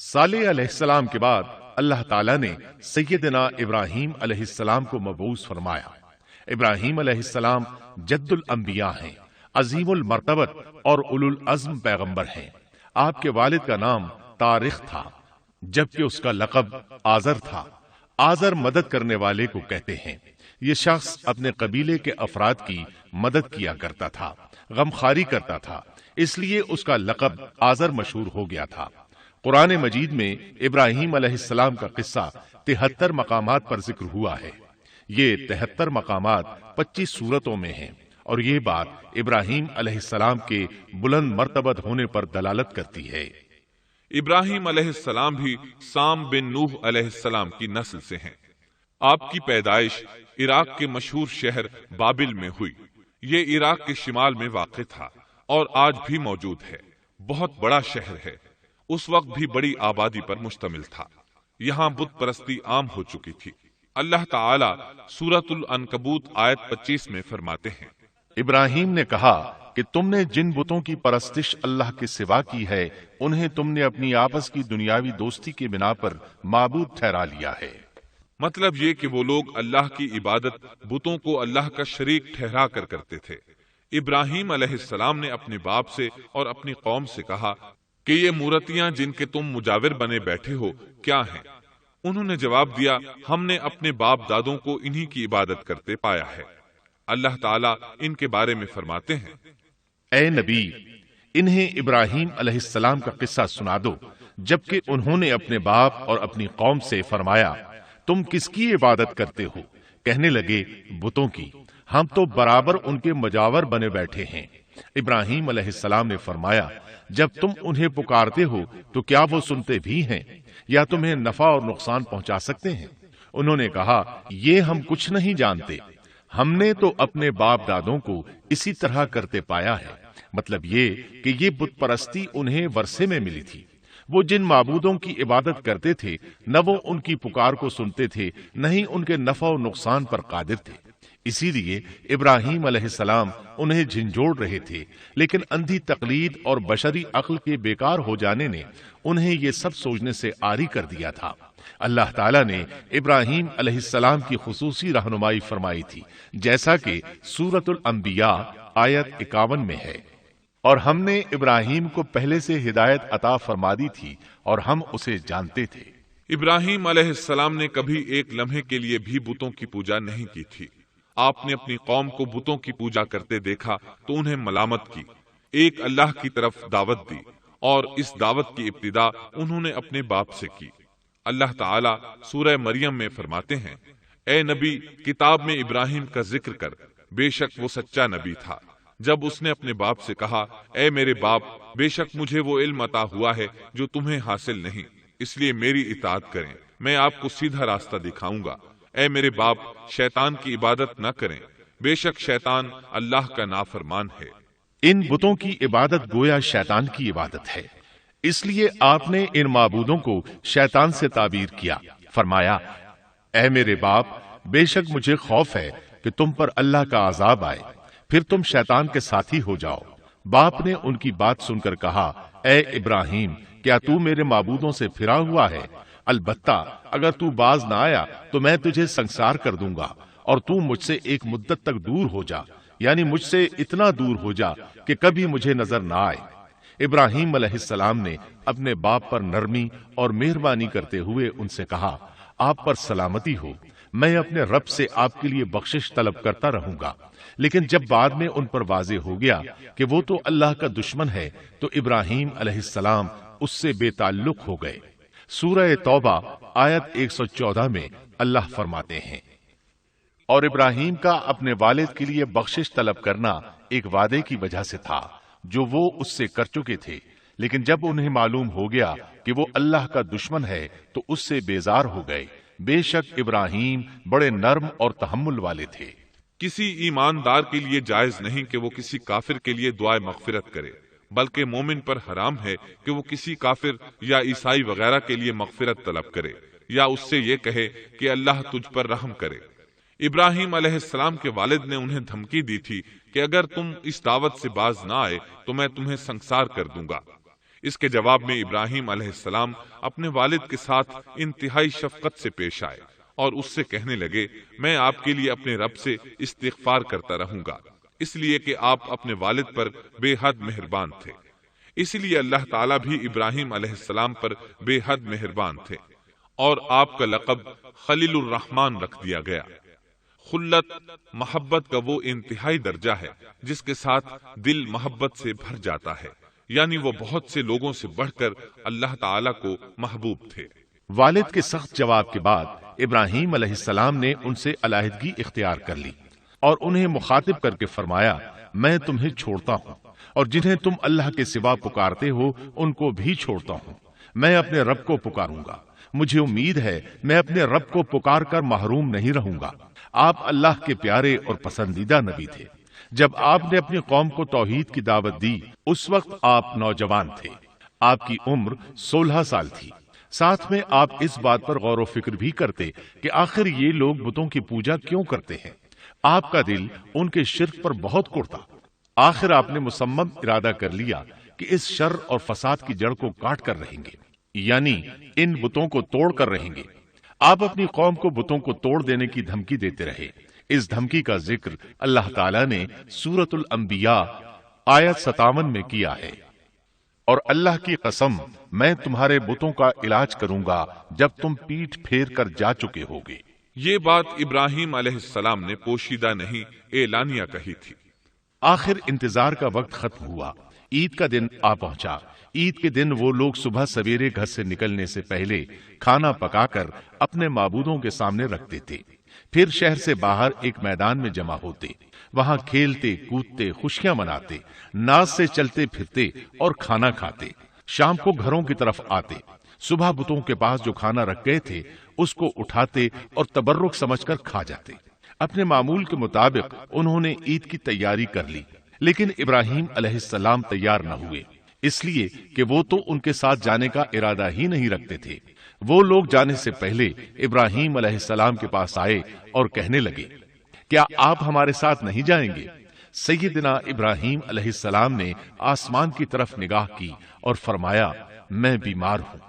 صالح علیہ السلام کے بعد اللہ تعالیٰ نے سیدنا ابراہیم علیہ السلام کو مبعوث فرمایا۔ ابراہیم علیہ السلام جد الانبیاء ہیں، عظیم المرتبت اور اولو العزم پیغمبر ہیں۔ آپ کے والد کا نام طارق تھا، جبکہ اس کا لقب آزر تھا۔ آزر مدد کرنے والے کو کہتے ہیں۔ یہ شخص اپنے قبیلے کے افراد کی مدد کیا کرتا تھا، غمخواری کرتا تھا، اس لیے اس کا لقب آزر مشہور ہو گیا تھا۔ قرآن مجید میں ابراہیم علیہ السلام کا قصہ 73 مقامات پر ذکر ہوا ہے۔ یہ 73 مقامات 25 سورتوں میں ہیں، اور یہ بات ابراہیم علیہ السلام کے بلند مرتبت ہونے پر دلالت کرتی ہے۔ ابراہیم علیہ السلام بھی سام بن نوح علیہ السلام کی نسل سے ہیں۔ آپ کی پیدائش عراق کے مشہور شہر بابل میں ہوئی۔ یہ عراق کے شمال میں واقع تھا اور آج بھی موجود ہے۔ بہت بڑا شہر ہے، اس وقت بھی بڑی آبادی پر مشتمل تھا۔ یہاں بت پرستی عام ہو چکی تھی۔ اللہ تعالی سورۃ العنکبوت آیت 25 میں فرماتے ہیں، ابراہیم نے کہا کہ تم نے جن بتوں کی پرستش اللہ کے سوا کی ہے، انہیں تم نے اپنی آپس کی دنیاوی دوستی کے بنا پر معبود ٹھہرا لیا ہے۔ مطلب یہ کہ وہ لوگ اللہ کی عبادت بتوں کو اللہ کا شریک ٹھہرا کر کرتے تھے۔ ابراہیم علیہ السلام نے اپنے باپ سے اور اپنی قوم سے کہا کہ یہ مورتیاں جن کے تم مجاور بنے بیٹھے ہو کیا ہیں؟ انہوں نے جواب دیا، ہم نے اپنے باپ دادوں کو انہی کی عبادت کرتے پایا ہے۔ اللہ تعالیٰ ان کے بارے میں فرماتے ہیں، اے نبی، انہیں ابراہیم علیہ السلام کا قصہ سنا دو جبکہ انہوں نے اپنے باپ اور اپنی قوم سے فرمایا، تم کس کی عبادت کرتے ہو؟ کہنے لگے، بتوں کی، ہم تو برابر ان کے مجاور بنے بیٹھے ہیں۔ ابراہیم علیہ السلام نے فرمایا، جب تم انہیں پکارتے ہو تو کیا وہ سنتے بھی ہیں یا تمہیں نفع اور نقصان پہنچا سکتے ہیں؟ انہوں نے کہا، یہ ہم کچھ نہیں جانتے، ہم نے تو اپنے باپ دادوں کو اسی طرح کرتے پایا ہے۔ مطلب یہ کہ یہ بت پرستی انہیں ورثے میں ملی تھی۔ وہ جن معبودوں کی عبادت کرتے تھے، نہ وہ ان کی پکار کو سنتے تھے، نہ ہی ان کے نفع و نقصان پر قادر تھے۔ اسی لیے ابراہیم علیہ السلام انہیں جھنجھوڑ رہے تھے، لیکن اندھی تقلید اور بشری عقل کے بیکار ہو جانے نے انہیں یہ سب سوچنے سے عاری کر دیا تھا۔ اللہ تعالیٰ نے ابراہیم علیہ السلام کی خصوصی رہنمائی فرمائی تھی، جیسا کہ سورۃ الانبیاء آیت 51 میں ہے، اور ہم نے ابراہیم کو پہلے سے ہدایت عطا فرما دی تھی اور ہم اسے جانتے تھے۔ ابراہیم علیہ السلام نے کبھی ایک لمحے کے لیے بھی بتوں کی پوجا نہیں کی تھی۔ آپ نے اپنی قوم کو بتوں کی پوجا کرتے دیکھا تو انہیں ملامت کی، ایک اللہ کی طرف دعوت دی، اور اس دعوت کی ابتدا انہوں نے اپنے باپ سے کی۔ اللہ تعالیٰ سورہ مریم میں فرماتے ہیں، اے نبی، کتاب میں ابراہیم کا ذکر کر، بے شک وہ سچا نبی تھا۔ جب اس نے اپنے باپ سے کہا، اے میرے باپ، بے شک مجھے وہ علم عطا ہوا ہے جو تمہیں حاصل نہیں، اس لیے میری اطاعت کریں، میں آپ کو سیدھا راستہ دکھاؤں گا۔ اے میرے باپ، شیطان کی عبادت نہ کریں، بے شک شیطان اللہ کا نافرمان ہے۔ ان بتوں کی عبادت گویا شیطان کی عبادت ہے، اس لیے آپ نے ان معبودوں کو شیطان سے تعبیر کیا۔ فرمایا، اے میرے باپ، بے شک مجھے خوف ہے کہ تم پر اللہ کا عذاب آئے، پھر تم شیطان کے ساتھی ہو جاؤ۔ باپ نے ان کی بات سن کر کہا، اے ابراہیم، کیا تو میرے معبودوں سے پھرا ہوا ہے؟ البتہ اگر تو باز نہ آیا تو میں تجھے سنسار کر دوں گا، اور تو مجھ سے ایک مدت تک دور ہو جا، یعنی مجھ سے اتنا دور ہو جا کہ کبھی مجھے نظر نہ آئے۔ ابراہیم علیہ السلام نے اپنے باپ پر نرمی اور مہربانی کرتے ہوئے ان سے کہا، آپ پر سلامتی ہو، میں اپنے رب سے آپ کے لیے بخشش طلب کرتا رہوں گا۔ لیکن جب بعد میں ان پر واضح ہو گیا کہ وہ تو اللہ کا دشمن ہے، تو ابراہیم علیہ السلام اس سے بے تعلق ہو گئے۔ سورہ توبہ آیت 114 میں اللہ فرماتے ہیں، اور ابراہیم کا اپنے والد کے لیے بخشش طلب کرنا ایک وعدے کی وجہ سے تھا جو وہ اس سے کر چکے تھے، لیکن جب انہیں معلوم ہو گیا کہ وہ اللہ کا دشمن ہے تو اس سے بیزار ہو گئے۔ بے شک ابراہیم بڑے نرم اور تحمل والے تھے۔ کسی ایماندار کے لیے جائز نہیں کہ وہ کسی کافر کے لیے دعائے مغفرت کرے، بلکہ مومن پر حرام ہے کہ وہ کسی کافر یا عیسائی وغیرہ کے لیے مغفرت طلب کرے یا اس سے یہ کہے کہ اللہ تجھ پر رحم کرے۔ ابراہیم علیہ السلام کے والد نے انہیں دھمکی دی تھی کہ اگر تم اس دعوت سے باز نہ آئے تو میں تمہیں سنسار کر دوں گا۔ اس کے جواب میں ابراہیم علیہ السلام اپنے والد کے ساتھ انتہائی شفقت سے پیش آئے اور اس سے کہنے لگے، میں آپ کے لیے اپنے رب سے استغفار کرتا رہوں گا، اس لیے کہ آپ اپنے والد پر بے حد مہربان تھے۔ اس لیے اللہ تعالیٰ بھی ابراہیم علیہ السلام پر بے حد مہربان تھے اور آپ کا لقب خلیل الرحمن رکھ دیا گیا۔ خلت محبت کا وہ انتہائی درجہ ہے جس کے ساتھ دل محبت سے بھر جاتا ہے، یعنی وہ بہت سے لوگوں سے بڑھ کر اللہ تعالیٰ کو محبوب تھے۔ والد کے سخت جواب کے بعد ابراہیم علیہ السلام نے ان سے علیحدگی اختیار کر لی اور انہیں مخاطب کر کے فرمایا، میں تمہیں چھوڑتا ہوں اور جنہیں تم اللہ کے سوا پکارتے ہو ان کو بھی چھوڑتا ہوں، میں اپنے رب کو پکاروں گا، مجھے امید ہے میں اپنے رب کو پکار کر محروم نہیں رہوں گا۔ آپ اللہ کے پیارے اور پسندیدہ نبی تھے۔ جب آپ نے اپنی قوم کو توحید کی دعوت دی اس وقت آپ نوجوان تھے، آپ کی عمر 16 سال تھی۔ ساتھ میں آپ اس بات پر غور و فکر بھی کرتے کہ آخر یہ لوگ بتوں کی پوجا کیوں کرتے ہیں۔ آپ کا دل ان کے شرک پر بہت کڑتا۔ آخر آپ نے مصمم ارادہ کر لیا کہ اس شر اور فساد کی جڑ کو کاٹ کر رہیں گے، یعنی ان بتوں کو توڑ کر رہیں گے۔ آپ اپنی قوم کو بتوں کو توڑ دینے کی دھمکی دیتے رہے۔ اس دھمکی کا ذکر اللہ تعالیٰ نے سورۃ الانبیاء آیت 57 میں کیا ہے، اور اللہ کی قسم میں تمہارے بتوں کا علاج کروں گا جب تم پیٹھ پھیر کر جا چکے ہوگے۔ یہ بات ابراہیم علیہ السلام نے پوشیدہ نہیں اعلانیہ کہی تھی۔ آخر انتظار کا وقت ختم ہوا، عید کا دن آ پہنچا۔ عید کے دن وہ لوگ صبح سویرے گھر سے نکلنے سے پہلے کھانا پکا کر اپنے معبودوں کے سامنے رکھتے تھے، پھر شہر سے باہر ایک میدان میں جمع ہوتے، وہاں کھیلتے کودتے خوشیاں مناتے، ناز سے چلتے پھرتے اور کھانا کھاتے۔ شام کو گھروں کی طرف آتے، صبح بتوں کے پاس جو کھانا رکھ گئے تھے اس کو اٹھاتے اور تبرک سمجھ کر کھا جاتے۔ اپنے معمول کے مطابق انہوں نے عید کی تیاری کر لی، لیکن ابراہیم علیہ السلام تیار نہ ہوئے، اس لیے کہ وہ تو ان کے ساتھ جانے کا ارادہ ہی نہیں رکھتے تھے۔ وہ لوگ جانے سے پہلے ابراہیم علیہ السلام کے پاس آئے اور کہنے لگے، کیا آپ ہمارے ساتھ نہیں جائیں گے؟ سیدنا ابراہیم علیہ السلام نے آسمان کی طرف نگاہ کی اور فرمایا، میں بیمار ہوں۔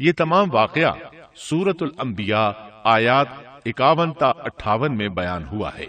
یہ تمام واقعہ سورۃ الانبیاء آیات 51 تا 58 میں بیان ہوا ہے۔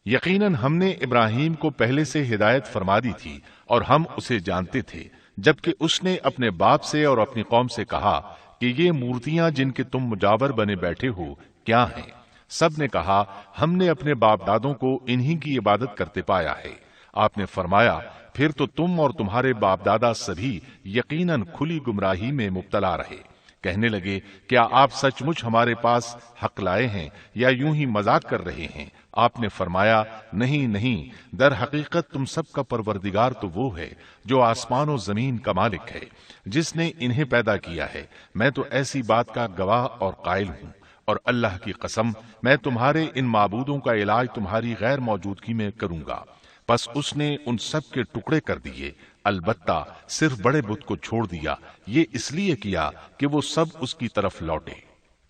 یقیناً ہم نے ابراہیم کو پہلے سے ہدایت فرما دی تھی اور ہم اسے جانتے تھے، جبکہ اس نے اپنے باپ سے اور اپنی قوم سے کہا کہ یہ مورتیاں جن کے تم مجاور بنے بیٹھے ہو کیا ہیں؟ سب نے کہا، ہم نے اپنے باپ دادوں کو انہی کی عبادت کرتے پایا ہے۔ آپ نے فرمایا، پھر تو تم اور تمہارے باپ دادا سبھی یقیناً کھلی گمراہی میں مبتلا رہے۔ کہنے لگے، کیا آپ سچ مچ ہمارے پاس حق لائے ہیں یا یوں ہی مذاق کر رہے ہیں؟ آپ نے فرمایا، نہیں نہیں، در حقیقت تم سب کا پروردگار تو وہ ہے جو آسمان و زمین کا مالک ہے، جس نے انہیں پیدا کیا ہے۔ میں تو ایسی بات کا گواہ اور قائل ہوں، اور اللہ کی قسم میں تمہارے ان معبودوں کا علاج تمہاری غیر موجودگی میں کروں گا۔ پس اس نے ان سب کے ٹکڑے کر دیے، البتہ صرف بڑے بت کو چھوڑ دیا، یہ اس لیے کیا کہ وہ سب اس کی طرف لوٹے۔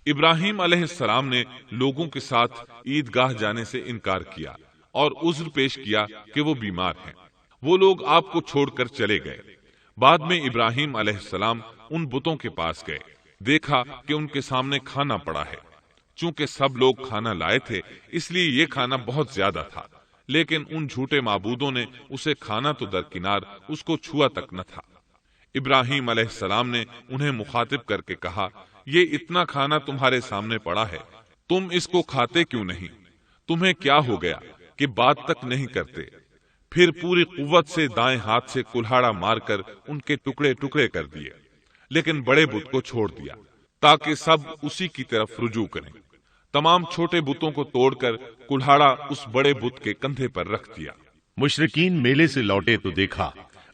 ابراہیم علیہ السلام نے لوگوں کے ساتھ عیدگاہ جانے سے انکار کیا اور عذر پیش کیا کہ وہ بیمار ہیں۔ وہ لوگ آپ کو چھوڑ کر چلے گئے۔ بعد میں ابراہیم علیہ السلام ان بتوں کے پاس گئے، دیکھا کہ ان کے سامنے کھانا پڑا ہے۔ چونکہ سب لوگ کھانا لائے تھے اس لیے یہ کھانا بہت زیادہ تھا، لیکن ان جھوٹے معبودوں نے اسے کھانا تو درکنار اس کو چھوا تک نہ تھا۔ ابراہیم علیہ السلام نے انہیں مخاطب کر کے کہا، یہ اتنا کھانا تمہارے سامنے پڑا ہے، تم اس کو کھاتے کیوں نہیں؟ تمہیں کیا ہو گیا کہ بات تک نہیں کرتے؟ پھر پوری قوت سے دائیں ہاتھ سے کلہاڑا مار کر ان کے ٹکڑے ٹکڑے کر دیے، لیکن بڑے بت کو چھوڑ دیا تاکہ سب اسی کی طرف رجوع کریں۔ تمام چھوٹے بتوں کو توڑ کر کلہاڑا اس بڑے بت کے کندھے پر رکھ دیا۔ مشرکین میلے سے لوٹے تو دیکھا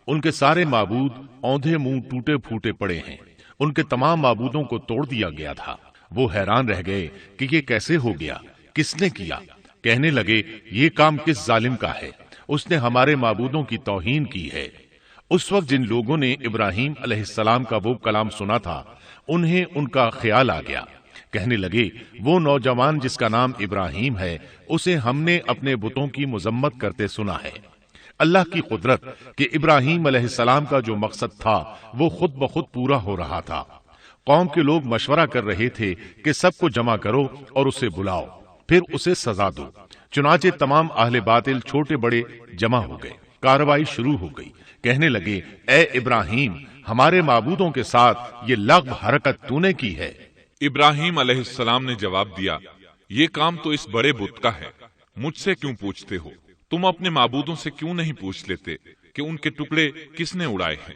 ان کے سارے معبود اوندھے منہ ٹوٹے پھوٹے پڑے ہیں، ان کے تمام معبودوں کو توڑ دیا گیا تھا۔ وہ حیران رہ گئے کہ یہ کیسے ہو گیا، کس نے کیا؟ کہنے لگے، یہ کام کس ظالم کا ہے؟ اس نے ہمارے معبودوں کی توہین کی ہے۔ اس وقت جن لوگوں نے ابراہیم علیہ السلام کا وہ کلام سنا تھا انہیں ان کا خیال آ گیا۔ کہنے لگے، وہ نوجوان جس کا نام ابراہیم ہے اسے ہم نے اپنے بتوں کی مذمت کرتے سنا ہے۔ اللہ کی قدرت کہ ابراہیم علیہ السلام کا جو مقصد تھا وہ خود بخود پورا ہو رہا تھا۔ قوم کے لوگ مشورہ کر رہے تھے کہ سب کو جمع کرو اور اسے بلاؤ، پھر اسے سزا دو۔ چنانچہ تمام اہل باطل چھوٹے بڑے جمع ہو گئے، کارروائی شروع ہو گئی۔ کہنے لگے، اے ابراہیم، ہمارے معبودوں کے ساتھ یہ لغو حرکت تو نے کی ہے۔ ابراہیم علیہ السلام نے جواب دیا، یہ کام تو اس بڑے بت کا ہے، مجھ سے کیوں پوچھتے ہو؟ تم اپنے معبودوں سے کیوں نہیں پوچھ لیتے کہ ان کے ٹکڑے کس نے اڑائے ہیں؟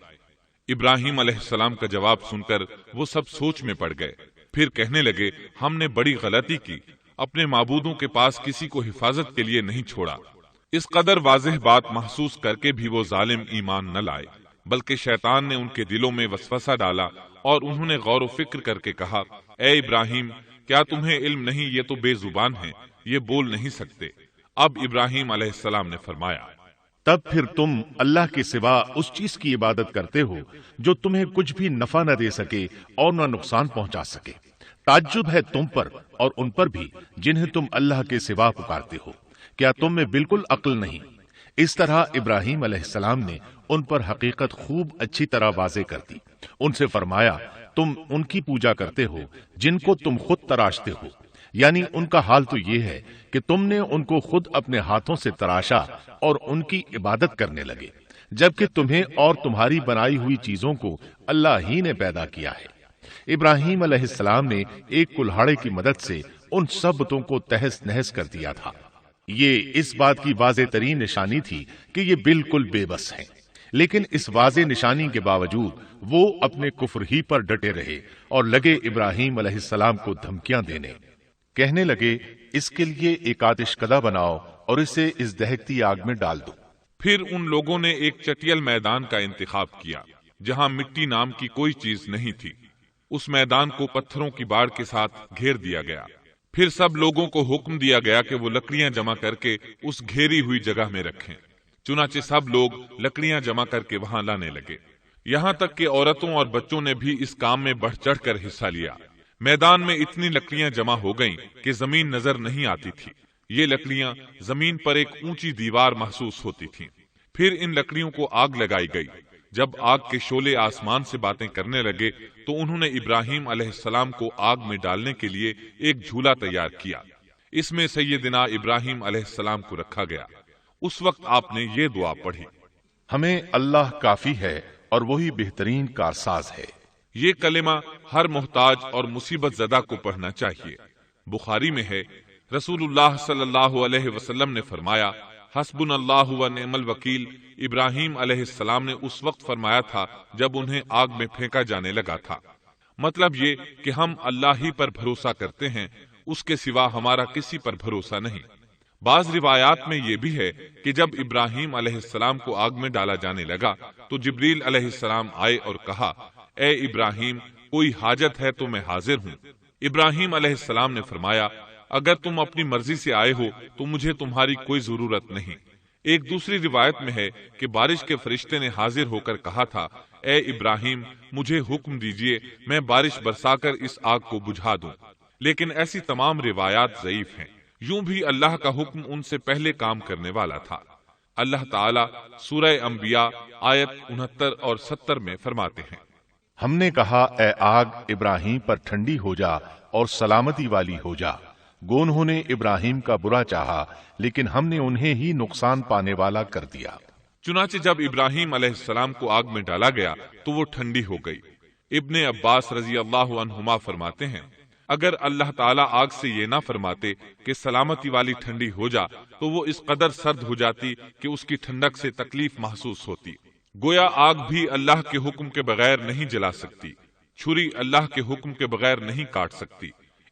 ابراہیم علیہ السلام کا جواب سن کر وہ سب سوچ میں پڑ گئے، پھر کہنے لگے، ہم نے بڑی غلطی کی، اپنے معبودوں کے پاس کسی کو حفاظت کے لیے نہیں چھوڑا۔ اس قدر واضح بات محسوس کر کے بھی وہ ظالم ایمان نہ لائے، بلکہ شیطان نے ان کے دلوں میں وسوسہ ڈالا اور انہوں نے غور و فکر کر کے کہا، اے ابراہیم، کیا تمہیں علم نہیں؟ یہ تو بے زبان ہیں، یہ بول نہیں سکتے۔ اب ابراہیم علیہ السلام نے فرمایا، تب پھر تم اللہ کے سوا اس چیز کی عبادت کرتے ہو جو تمہیں کچھ بھی نفع نہ دے سکے اور نہ نقصان پہنچا سکے۔ تعجب ہے تم پر اور ان پر بھی جنہیں تم اللہ کے سوا پکارتے ہو، کیا تم میں بالکل عقل نہیں؟ اس طرح ابراہیم علیہ السلام نے ان پر حقیقت خوب اچھی طرح واضح کر دی۔ ان سے فرمایا، تم ان کی پوجا کرتے ہو جن کو تم خود تراشتے ہو، یعنی ان کا حال تو یہ ہے کہ تم نے ان کو خود اپنے ہاتھوں سے تراشا اور ان کی عبادت کرنے لگے، جبکہ تمہیں اور تمہاری بنائی ہوئی چیزوں کو اللہ ہی نے پیدا کیا ہے۔ ابراہیم علیہ السلام نے ایک کلہاڑے کی مدد سے ان سب بتوں کو تہس نہس کر دیا تھا۔ یہ اس بات کی واضح ترین نشانی تھی کہ یہ بالکل بے بس ہیں، لیکن اس واضح نشانی کے باوجود وہ اپنے کفر ہی پر ڈٹے رہے اور لگے ابراہیم علیہ السلام کو دھمکیاں دینے۔ کہنے لگے، اس کے لیے ایک آتش کدہ بناؤ اور اسے اس دہکتی آگ میں ڈال دو۔ پھر ان لوگوں نے ایک چٹیل میدان کا انتخاب کیا جہاں مٹی نام کی کوئی چیز نہیں تھی۔ اس میدان کو پتھروں کی باڑ کے ساتھ گھیر دیا گیا۔ پھر سب لوگوں کو حکم دیا گیا کہ وہ لکڑیاں جمع کر کے اس گھیری ہوئی جگہ میں رکھیں۔ چنانچہ سب لوگ لکڑیاں جمع کر کے وہاں لانے لگے، یہاں تک کہ عورتوں اور بچوں نے بھی اس کام میں بڑھ چڑھ کر حصہ لیا۔ میدان میں اتنی لکڑیاں جمع ہو گئیں کہ زمین نظر نہیں آتی تھی۔ یہ لکڑیاں زمین پر ایک اونچی دیوار محسوس ہوتی تھیں۔ پھر ان لکڑیوں کو آگ لگائی گئی۔ جب آگ کے شعلے آسمان سے باتیں کرنے لگے تو انہوں نے ابراہیم علیہ السلام کو آگ میں ڈالنے کے لیے ایک جھولا تیار کیا۔ اس میں سیدنا ابراہیم علیہ السلام کو رکھا گیا۔ اس وقت آپ نے یہ دعا پڑھی، ہمیں اللہ کافی ہے اور وہی بہترین کارساز ہے۔ یہ کلمہ ہر محتاج اور مصیبت زدہ کو پڑھنا چاہیے۔ بخاری میں ہے، رسول اللہ صلی اللہ علیہ وسلم نے فرمایا، حسبنا اللہ و نعم الوکیل ابراہیم علیہ السلام نے اس وقت فرمایا تھا جب انہیں آگ میں پھینکا جانے لگا تھا۔ مطلب یہ کہ ہم اللہ ہی پر بھروسہ کرتے ہیں، اس کے سوا ہمارا کسی پر بھروسہ نہیں۔ بعض روایات میں یہ بھی ہے کہ جب ابراہیم علیہ السلام کو آگ میں ڈالا جانے لگا تو جبریل علیہ السلام آئے اور کہا، اے ابراہیم، کوئی حاجت ہے تو میں حاضر ہوں۔ ابراہیم علیہ السلام نے فرمایا، اگر تم اپنی مرضی سے آئے ہو تو مجھے تمہاری کوئی ضرورت نہیں۔ ایک دوسری روایت میں ہے کہ بارش کے فرشتے نے حاضر ہو کر کہا تھا، اے ابراہیم، مجھے حکم دیجئے، میں بارش برسا کر اس آگ کو بجھا دوں۔ لیکن ایسی تمام روایات ضعیف ہیں۔ یوں بھی اللہ کا حکم ان سے پہلے کام کرنے والا تھا۔ اللہ تعالیٰ سورہ انبیاء آیت 69 اور 70 میں فرماتے ہیں، ہم نے کہا، اے آگ ابراہیم پر ٹھنڈی ہو جا اور سلامتی والی ہو جا۔ گو انہوں نے ابراہیم کا برا چاہا لیکن ہم نے انہیں ہی نقصان پانے والا کر دیا۔ چنانچہ جب ابراہیم علیہ السلام کو آگ میں ڈالا گیا تو وہ ٹھنڈی ہو گئی۔ ابن عباس رضی اللہ عنہما فرماتے ہیں، اگر اللہ تعالیٰ آگ سے یہ نہ فرماتے کہ سلامتی والی ٹھنڈی ہو جا تو وہ اس قدر سرد ہو جاتی کہ اس کی ٹھنڈک سے تکلیف محسوس ہوتی۔ گویا آگ بھی اللہ کے حکم کے بغیر نہیں جلا سکتی، چھری اللہ کے حکم کے بغیر نہیں کاٹ سکتی،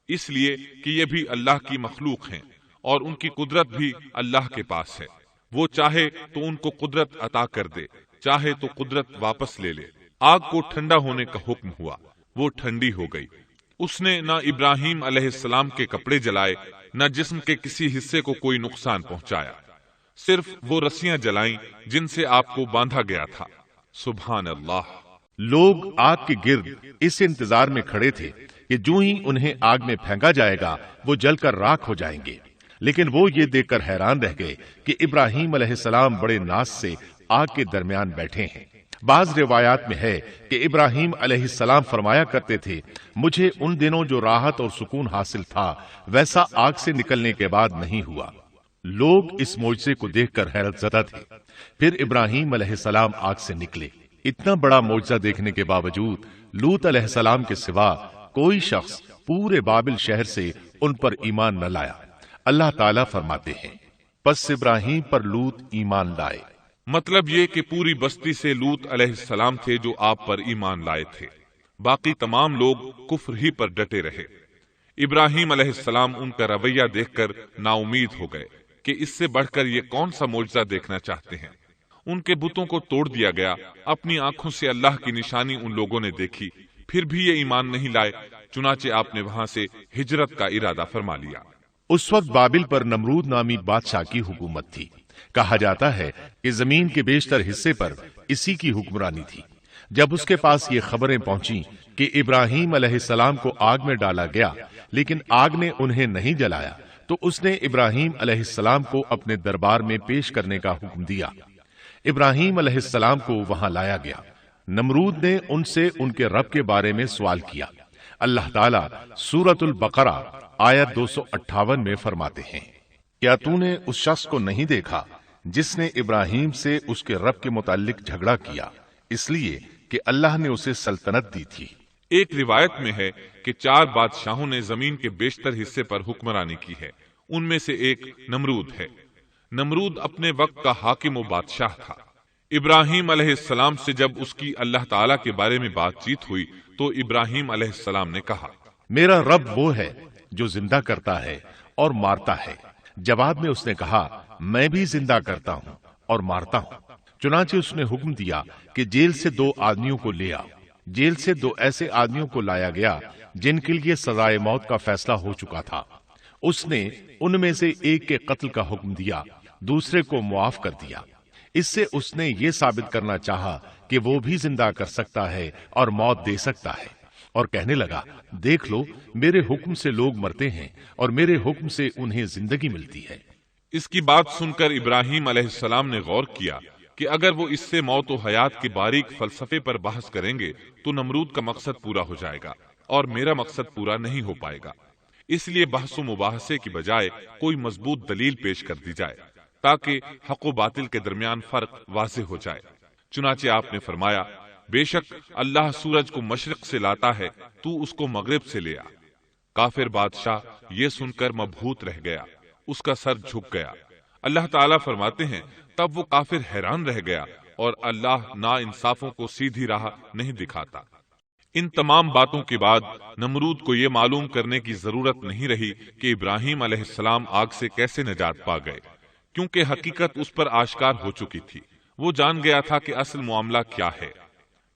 اس لیے کہ یہ بھی اللہ کی مخلوق ہیں اور ان کی قدرت بھی اللہ کے پاس ہے۔ وہ چاہے تو ان کو قدرت عطا کر دے، چاہے تو قدرت واپس لے لے۔ آگ کو ٹھنڈا ہونے کا حکم ہوا، وہ ٹھنڈی ہو گئی۔ اس نے نہ ابراہیم علیہ السلام کے کپڑے جلائے، نہ جسم کے کسی حصے کو کوئی نقصان پہنچایا، صرف وہ رسیاں جلائیں جن سے آپ کو باندھا گیا تھا۔ سبحان اللہ۔ لوگ آگ کے گرد اس انتظار میں کھڑے تھے کہ جو ہی انہیں آگ میں پھینکا جائے گا وہ جل کر راکھ ہو جائیں گے۔ لیکن وہ یہ دیکھ کر حیران رہ گئے کہ ابراہیم علیہ السلام بڑے ناز سے آگ کے درمیان بیٹھے ہیں۔ بعض روایات میں ہے کہ ابراہیم علیہ السلام فرمایا کرتے تھے، مجھے ان دنوں جو راحت اور سکون حاصل تھا ویسا آگ سے نکلنے کے بعد نہیں ہوا۔ لوگ اس معجزے کو دیکھ کر حیرت زدہ تھے۔ پھر ابراہیم علیہ السلام آگ سے نکلے۔ اتنا بڑا معجزہ دیکھنے کے باوجود لوط علیہ السلام کے سوا کوئی شخص پورے بابل شہر سے ان پر ایمان نہ لایا۔ اللہ تعالیٰ فرماتے ہیں، پس ابراہیم پر لوط ایمان لائے۔ مطلب یہ کہ پوری بستی سے لوط علیہ السلام تھے جو آپ پر ایمان لائے تھے، باقی تمام لوگ کفر ہی پر ڈٹے رہے۔ ابراہیم علیہ السلام ان کا رویہ دیکھ کر نا امید ہو گئے کہ اس سے بڑھ کر یہ کون سا معجزہ دیکھنا چاہتے ہیں۔ ان کے بتوں کو توڑ دیا گیا، اپنی آنکھوں سے اللہ کی نشانی ان لوگوں نے دیکھی، پھر بھی یہ ایمان نہیں لائے، چنانچہ آپ نے وہاں سے ہجرت کا ارادہ فرما لیا۔ اس وقت بابل پر نمرود نامی بادشاہ کی حکومت تھی۔ کہا جاتا ہے کہ زمین کے بیشتر حصے پر اسی کی حکمرانی تھی۔ جب اس کے پاس یہ خبریں پہنچیں کہ ابراہیم علیہ السلام کو آگ میں ڈالا گیا لیکن آگ نے انہیں نہیں جلایا، تو اس نے ابراہیم علیہ السلام کو اپنے دربار میں پیش کرنے کا حکم دیا۔ ابراہیم علیہ السلام کو وہاں لایا گیا۔ نمرود نے ان سے ان کے رب کے بارے میں سوال کیا۔ اللہ تعالیٰ سورۃ البقرہ آیت 258 میں فرماتے ہیں، کیا تو نے اس شخص کو نہیں دیکھا جس نے ابراہیم سے اس کے رب کے متعلق جھگڑا کیا، اس لیے کہ اللہ نے اسے سلطنت دی تھی۔ ایک روایت میں ہے کہ 4 بادشاہوں نے زمین کے بیشتر حصے پر حکمرانی کی ہے، ان میں سے ایک نمرود ہے۔ نمرود اپنے وقت کا حاکم و بادشاہ تھا۔ ابراہیم علیہ السلام سے جب اس کی اللہ تعالیٰ کے بارے میں بات چیت ہوئی تو ابراہیم علیہ السلام نے کہا، میرا رب وہ ہے جو زندہ کرتا ہے اور مارتا ہے۔ جواب میں اس نے کہا، میں بھی زندہ کرتا ہوں اور مارتا ہوں۔ چنانچہ اس نے حکم دیا کہ جیل سے 2 آدمیوں کو لے آؤ۔ جیل سے 2 ایسے آدمیوں کو لایا گیا جن کے لیے سزائے موت کا فیصلہ ہو چکا تھا۔ اس نے ان میں سے ایک کے قتل کا حکم دیا، دوسرے کو معاف کر دیا۔ اس سے اس نے یہ ثابت کرنا چاہا کہ وہ بھی زندہ کر سکتا ہے اور موت دے سکتا ہے، اور کہنے لگا، دیکھ لو، میرے حکم سے لوگ مرتے ہیں اور میرے حکم سے انہیں زندگی ملتی ہے۔ اس کی بات سن کر ابراہیم علیہ السلام نے غور کیا کہ اگر وہ اس سے موت و حیات کے باریک فلسفے پر بحث کریں گے تو نمرود کا مقصد پورا ہو جائے گا اور میرا مقصد پورا نہیں ہو پائے گا۔ اس لیے بحث و مباحثے کی بجائے کوئی مضبوط دلیل پیش کر دی جائے تاکہ حق و باطل کے درمیان فرق واضح ہو جائے۔ چنانچہ آپ نے فرمایا، بے شک اللہ سورج کو مشرق سے لاتا ہے، تو اس کو مغرب سے لے آ۔ کافر بادشاہ یہ سن کر مبہوت رہ گیا، اس کا سر جھک گیا۔ اللہ تعالیٰ فرماتے ہیں، تب وہ کافر حیران رہ گیا اور اللہ نا انصافوں کو سیدھی راہ نہیں دکھاتا۔ ان تمام باتوں کے بعد نمرود کو یہ معلوم کرنے کی ضرورت نہیں رہی کہ ابراہیم علیہ السلام آگ سے کیسے نجات پا گئے، کیونکہ حقیقت اس پر آشکار ہو چکی تھی۔ وہ جان گیا تھا کہ اصل معاملہ کیا ہے۔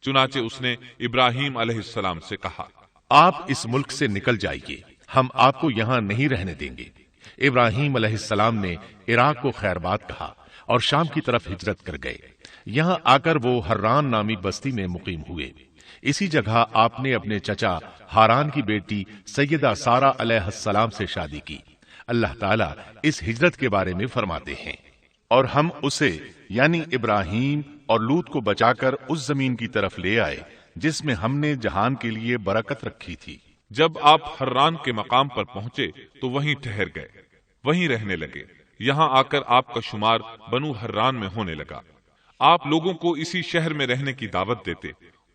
چنانچہ اس نے ابراہیم علیہ السلام سے کہا، آپ اس ملک سے نکل جائیے، ہم آپ کو یہاں نہیں رہنے دیں گے۔ ابراہیم علیہ السلام نے عراق کو خیر بات کہا اور شام کی طرف ہجرت کر گئے۔ یہاں آ کر وہ حران نامی بستی میں مقیم ہوئے۔ اسی جگہ آپ نے اپنے چچا ہاران کی بیٹی سیدہ سارہ علیہ السلام سے شادی کی۔ اللہ تعالیٰ اس ہجرت کے بارے میں فرماتے ہیں، اور ہم اسے یعنی ابراہیم اور لوط کو بچا کر اس زمین کی طرف لے آئے جس میں ہم نے جہان کے لیے برکت رکھی تھی۔ جب آپ حران کے مقام پر پہنچے تو وہیں ٹھہر گئے، وہیں رہنے لگے۔ یہاں آ کر آپ کا شمار بنو حران میں ہونے لگا۔ آپ لوگوں کو اسی شہر میں رہنے کی دعوت دیتے۔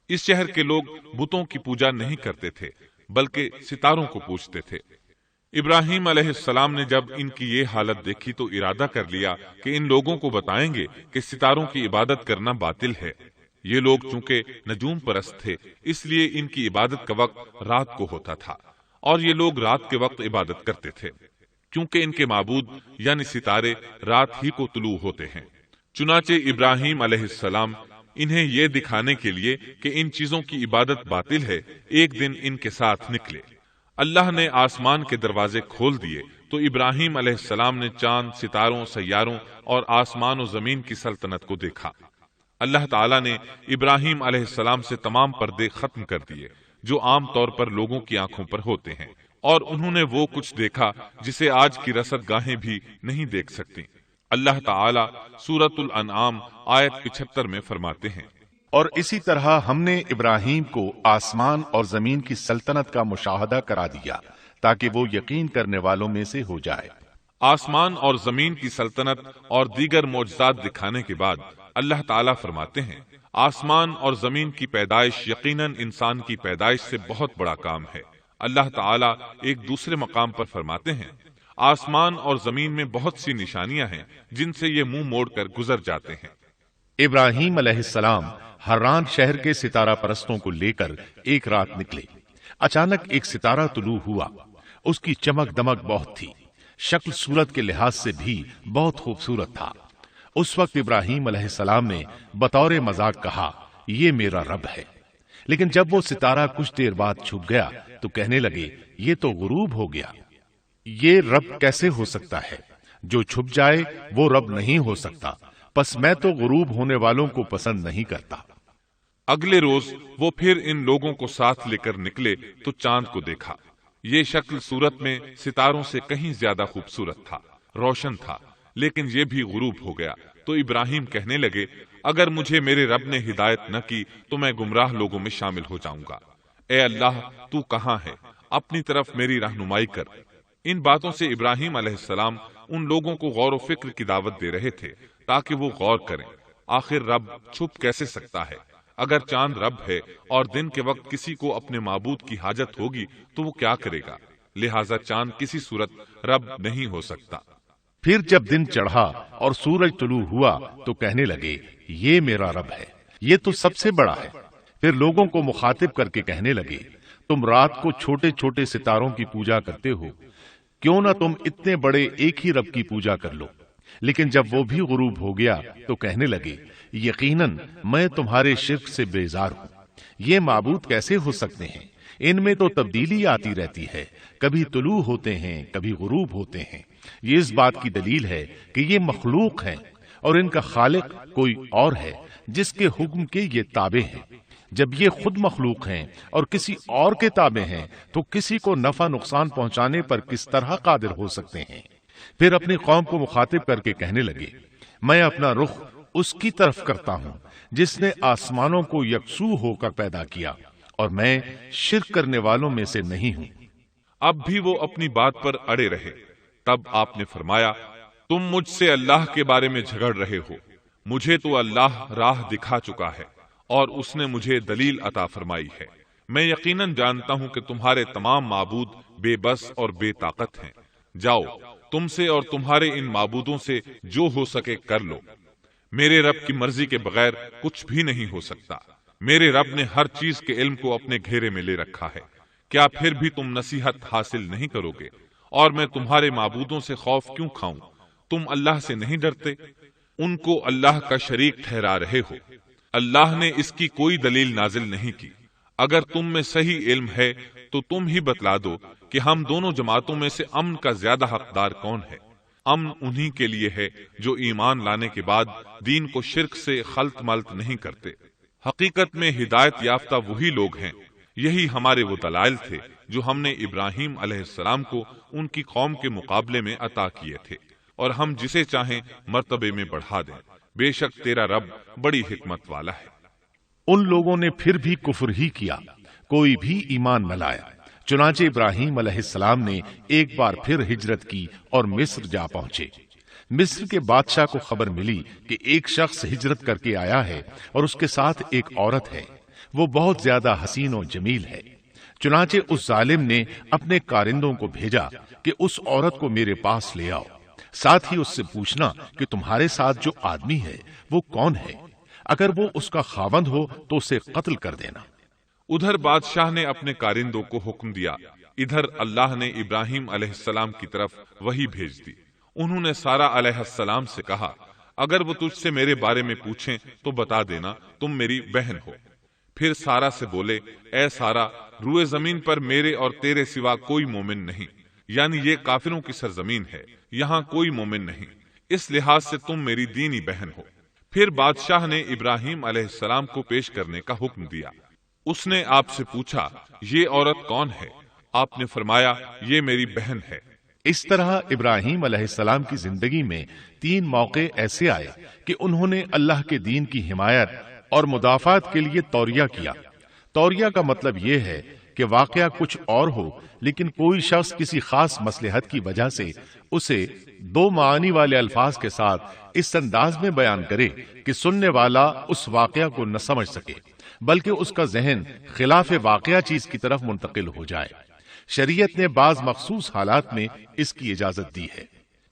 اس شہر کے لوگ بتوں کی پوجا نہیں کرتے تھے بلکہ ستاروں کو پوجتے تھے۔ ابراہیم علیہ السلام نے جب ان کی یہ حالت دیکھی تو ارادہ کر لیا کہ ان لوگوں کو بتائیں گے کہ ستاروں کی عبادت کرنا باطل ہے۔ یہ لوگ چونکہ نجوم پرست تھے، اس لیے ان کی عبادت کا وقت رات کو ہوتا تھا، اور یہ لوگ رات کے وقت عبادت کرتے تھے کیونکہ ان کے معبود یعنی ستارے رات ہی کو طلوع ہوتے ہیں۔ چنانچہ ابراہیم علیہ السلام انہیں یہ دکھانے کے لیے کہ ان چیزوں کی عبادت باطل ہے، ایک دن ان کے ساتھ نکلے۔ اللہ نے آسمان کے دروازے کھول دیے تو ابراہیم علیہ السلام نے چاند، ستاروں، سیاروں اور آسمان و زمین کی سلطنت کو دیکھا۔ اللہ تعالیٰ نے ابراہیم علیہ السلام سے تمام پردے ختم کر دیے جو عام طور پر لوگوں کی آنکھوں پر ہوتے ہیں، اور انہوں نے وہ کچھ دیکھا جسے آج کی رصد گاہیں بھی نہیں دیکھ سکتی۔ اللہ تعالی سورۃ الانعام آیت 75 میں فرماتے ہیں، اور اسی طرح ہم نے ابراہیم کو آسمان اور زمین کی سلطنت کا مشاہدہ کرا دیا تاکہ وہ یقین کرنے والوں میں سے ہو جائے۔ آسمان اور زمین کی سلطنت اور دیگر معجزات دکھانے کے بعد اللہ تعالیٰ فرماتے ہیں، آسمان اور زمین کی پیدائش یقیناً انسان کی پیدائش سے بہت بڑا کام ہے۔ اللہ تعالیٰ ایک دوسرے مقام پر فرماتے ہیں، آسمان اور زمین میں بہت سی نشانیاں ہیں جن سے یہ منہ موڑ کر گزر جاتے ہیں۔ ابراہیم علیہ السلام حران شہر کے ستارہ پرستوں کو لے کر ایک رات نکلے۔ اچانک ایک ستارہ طلوع ہوا، اس کی چمک دمک بہت تھی، شکل صورت کے لحاظ سے بھی بہت خوبصورت تھا۔ اس وقت ابراہیم علیہ السلام نے بطور مذاق کہا، یہ میرا رب ہے۔ لیکن جب وہ ستارہ کچھ دیر بعد چھپ گیا تو کہنے لگے، یہ تو غروب ہو گیا، یہ رب کیسے ہو سکتا ہے؟ جو چھپ جائے وہ رب نہیں ہو سکتا، پس میں تو غروب ہونے والوں کو پسند نہیں کرتا۔ اگلے روز وہ پھر ان لوگوں کو ساتھ لے کر نکلے تو چاند کو دیکھا۔ یہ شکل صورت میں ستاروں سے کہیں زیادہ خوبصورت تھا، روشن تھا، لیکن یہ بھی غروب ہو گیا۔ تو ابراہیم کہنے لگے، اگر مجھے میرے رب نے ہدایت نہ کی تو میں گمراہ لوگوں میں شامل ہو جاؤں گا۔ اے اللہ، تو کہاں ہے؟ اپنی طرف میری رہنمائی کر۔ ان باتوں سے ابراہیم علیہ السلام ان لوگوں کو غور و فکر کی دعوت دے رہے تھے تاکہ وہ غور کریں، آخر رب چھپ کیسے سکتا ہے؟ اگر چاند رب ہے اور دن کے وقت کسی کو اپنے معبود کی حاجت ہوگی تو وہ کیا کرے گا؟ لہٰذا چاند کسی صورت رب نہیں ہو سکتا۔ پھر جب دن چڑھا اور سورج طلوع ہوا تو کہنے لگے، یہ میرا رب ہے، یہ تو سب سے بڑا ہے۔ پھر لوگوں کو مخاطب کر کے کہنے لگے، تم رات کو چھوٹے چھوٹے ستاروں کی پوجا کرتے ہو، کیوں نہ تم اتنے بڑے ایک ہی رب کی پوجا کر لو۔ لیکن جب وہ بھی غروب ہو گیا تو کہنے لگے، یقیناً میں تمہارے شرک سے بیزار ہوں، یہ معبود کیسے ہو سکتے ہیں؟ ان میں تو تبدیلی آتی رہتی ہے، کبھی طلوع ہوتے ہیں کبھی غروب ہوتے ہیں۔ یہ اس بات کی دلیل ہے کہ یہ مخلوق ہیں اور ان کا خالق کوئی اور ہے جس کے حکم کے یہ تابع ہیں۔ جب یہ خود مخلوق ہیں اور کسی اور کے تابع ہیں تو کسی کو نفع نقصان پہنچانے پر کس طرح قادر ہو سکتے ہیں؟ پھر اپنی قوم کو مخاطب کر کے کہنے لگے، میں اپنا رخ اس کی طرف کرتا ہوں جس نے آسمانوں کو یکسو ہو کر پیدا کیا، اور میں شرک کرنے والوں میں سے نہیں ہوں۔ اب بھی وہ اپنی بات پر اڑے رہے۔ تب آپ نے فرمایا، تم مجھ سے اللہ کے بارے میں جھگڑ رہے ہو، مجھے تو اللہ راہ دکھا چکا ہے اور اس نے مجھے دلیل عطا فرمائی ہے۔ میں یقیناً جانتا ہوں کہ تمہارے تمام معبود بے بس اور بے طاقت ہیں۔ جاؤ، تم سے اور تمہارے ان معبودوں سے جو ہو سکے کر لو، میرے رب کی مرضی کے بغیر کچھ بھی نہیں ہو سکتا۔ میرے رب نے ہر چیز کے علم کو اپنے گھیرے میں لے رکھا ہے، کیا پھر بھی تم نصیحت حاصل نہیں کرو گے؟ اور میں تمہارے معبودوں سے خوف کیوں کھاؤں؟ تم اللہ سے نہیں ڈرتے؟ ان کو اللہ کا شریک ٹھہرا رہے ہو۔ اللہ نے اس کی کوئی دلیل نازل نہیں کی۔ اگر تم میں صحیح علم ہے تو تم ہی بتلا دو کہ ہم دونوں جماعتوں میں سے امن کا زیادہ حقدار کون ہے۔ امن انہی کے لیے ہے جو ایمان لانے کے بعد دین کو شرک سے خلط ملط نہیں کرتے۔ حقیقت میں ہدایت یافتہ وہی لوگ ہیں۔ یہی ہمارے وہ دلائل تھے جو ہم نے ابراہیم علیہ السلام کو ان کی قوم کے مقابلے میں عطا کیے تھے، اور ہم جسے چاہیں مرتبے میں بڑھا دیں۔ بے شک تیرا رب بڑی حکمت والا ہے۔ ان لوگوں نے پھر بھی کفر ہی کیا، کوئی بھی ایمان نہ لایا۔ چنانچہ ابراہیم علیہ السلام نے ایک بار پھر ہجرت کی اور مصر جا پہنچے۔ مصر کے بادشاہ کو خبر ملی کہ ایک شخص ہجرت کر کے آیا ہے اور اس کے ساتھ ایک عورت ہے، وہ بہت زیادہ حسین و جمیل ہے۔ چنانچہ اس ظالم نے اپنے کارندوں کو بھیجا کہ اس عورت کو میرے پاس لے آؤ، ساتھ ہی اس سے پوچھنا کہ تمہارے ساتھ جو آدمی ہے وہ کون ہے، اگر وہ اس کا خاوند ہو تو اسے قتل کر دینا۔ ادھر بادشاہ نے اپنے کارندوں کو حکم دیا، ادھر اللہ نے ابراہیم علیہ السلام کی طرف وحی بھیج دی۔ انہوں نے سارہ علیہ السلام سے کہا، اگر وہ تجھ سے میرے بارے میں پوچھیں تو بتا دینا تم میری بہن ہو۔ پھر سارہ سے بولے، اے سارہ، روئے زمین پر میرے اور تیرے سوا کوئی مومن نہیں، یعنی یہ کافروں کی سرزمین ہے، یہاں کوئی مومن نہیں، اس لحاظ سے تم میری دینی بہن ہو۔ پھر بادشاہ نے ابراہیم علیہ السلام کو پیش کرنے کا حکم دیا۔ اس نے آپ سے پوچھا، یہ عورت کون ہے؟ آپ نے فرمایا یہ میری بہن ہے۔ اس طرح ابراہیم علیہ السلام کی زندگی میں 3 موقع ایسے آئے کہ انہوں نے اللہ کے دین کی حمایت اور مدافعت کے لیے توریہ کیا۔ توریہ کا مطلب یہ ہے کہ واقعہ کچھ اور ہو لیکن کوئی شخص کسی خاص مصلحت کی وجہ سے اسے 2 معانی والے الفاظ کے ساتھ اس انداز میں بیان کرے کہ سننے والا اس واقعہ کو نہ سمجھ سکے بلکہ اس کا ذہن خلاف واقعہ چیز کی طرف منتقل ہو جائے۔ شریعت نے بعض مخصوص حالات میں اس کی اجازت دی ہے۔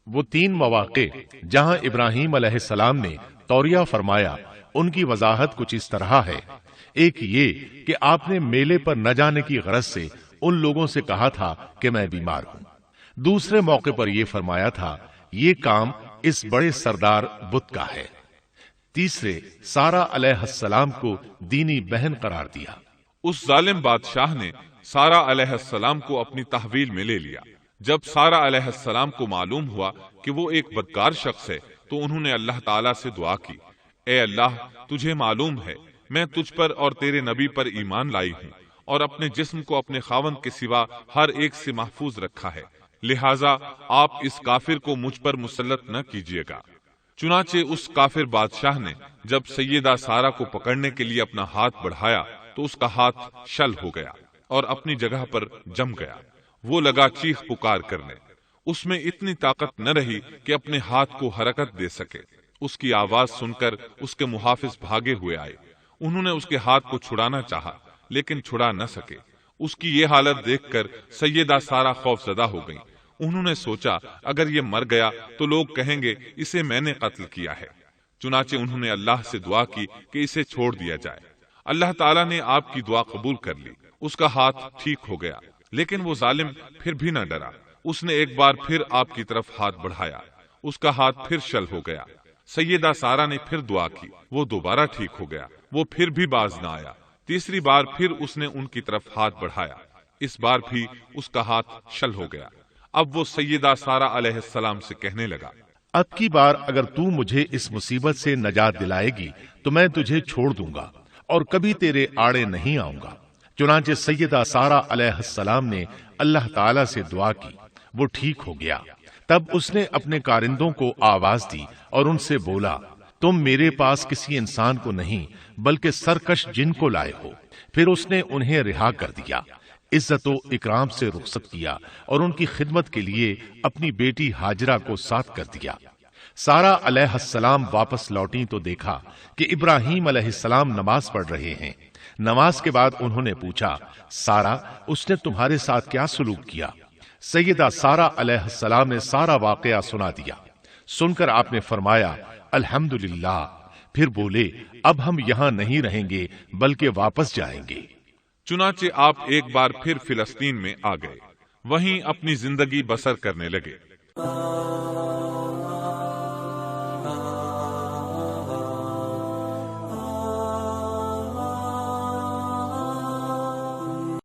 وہ 3 مواقع جہاں ابراہیم علیہ السلام نے توریہ فرمایا ان کی وضاحت کچھ اس طرح ہے۔ ایک یہ کہ آپ نے میلے پر نہ جانے کی غرض سے ان لوگوں سے کہا تھا کہ میں بیمار ہوں۔ دوسرے موقع پر یہ فرمایا تھا یہ کام اس بڑے سردار بت کا ہے۔ تیسرے سارہ علیہ السلام کو دینی بہن قرار دیا۔ اس ظالم بادشاہ نے سارہ علیہ السلام کو اپنی تحویل میں لے لیا۔ جب سارہ علیہ السلام کو معلوم ہوا کہ وہ ایک بدکار شخص ہے تو انہوں نے اللہ تعالیٰ سے دعا کی، اے اللہ، تجھے معلوم ہے میں تجھ پر اور تیرے نبی پر ایمان لائی ہوں اور اپنے جسم کو اپنے خاوند کے سوا ہر ایک سے محفوظ رکھا ہے، لہٰذا آپ اس کافر کو مجھ پر مسلط نہ کیجیے گا۔ چنانچہ اس کافر بادشاہ نے جب سیدہ سارہ کو پکڑنے کے لیے اپنا ہاتھ بڑھایا تو اس کا ہاتھ شل ہو گیا اور اپنی جگہ پر جم گیا۔ وہ لگا چیخ پکار کرنے، اس میں اتنی طاقت نہ رہی کہ اپنے ہاتھ کو حرکت دے سکے۔ اس کی آواز سن کر اس کے محافظ بھاگے ہوئے آئے، انہوں نے اس کے ہاتھ کو چھڑانا چاہا لیکن چھڑا نہ سکے۔ اس کی یہ حالت دیکھ کر سیدہ سارہ خوف زدہ ہو گئیں۔ انہوں نے سوچا اگر یہ مر گیا تو لوگ کہیں گے اسے میں نے قتل کیا ہے۔ چنانچہ انہوں نے اللہ سے دعا کی کہ اسے چھوڑ دیا جائے۔ اللہ تعالیٰ نے آپ کی دعا قبول کر لی، اس کا ہاتھ ٹھیک ہو گیا، لیکن وہ ظالم پھر بھی نہ ڈرا۔ اس نے ایک بار پھر آپ کی طرف ہاتھ بڑھایا، اس کا ہاتھ پھر شل ہو گیا۔ سیدہ سارہ نے پھر دعا کی، وہ دوبارہ ٹھیک ہو گیا، وہ پھر بھی باز نہ آیا۔ تیسری بار پھر اس نے ان کی طرف ہاتھ بڑھایا، اس بار بھی اس کا ہاتھ شل ہو گیا۔ اب وہ سیدہ سارہ علیہ السلام سے کہنے لگا، اب کی بار اگر تو مجھے اس مصیبت سے نجات دلائے گی تو میں تجھے چھوڑ دوں گا اور کبھی تیرے آڑے نہیں آؤں گا۔ چنانچہ سیدہ سارہ علیہ السلام نے اللہ تعالی سے دعا کی، وہ ٹھیک ہو گیا۔ تب اس نے اپنے کارندوں کو آواز دی اور ان سے بولا، تم میرے پاس کسی انسان کو نہیں بلکہ سرکش جن کو لائے ہو۔ پھر اس نے انہیں رہا کر دیا، عزت و اکرام سے رخصت کیا اور ان کی خدمت کے لیے اپنی بیٹی ہاجرہ کو ساتھ کر دیا۔ سارہ علیہ السلام واپس لوٹیں تو دیکھا کہ ابراہیم علیہ السلام نماز پڑھ رہے ہیں۔ نماز کے بعد انہوں نے پوچھا، سارہ، اس نے تمہارے ساتھ کیا سلوک کیا؟ سیدہ سارہ علیہ السلام نے سارا واقعہ سنا دیا۔ سن کر آپ نے فرمایا، الحمدللہ۔ پھر بولے، اب ہم یہاں نہیں رہیں گے بلکہ واپس جائیں گے۔ چنانچہ آپ ایک بار پھر فلسطین میں آ گئے، وہیں اپنی زندگی بسر کرنے لگے۔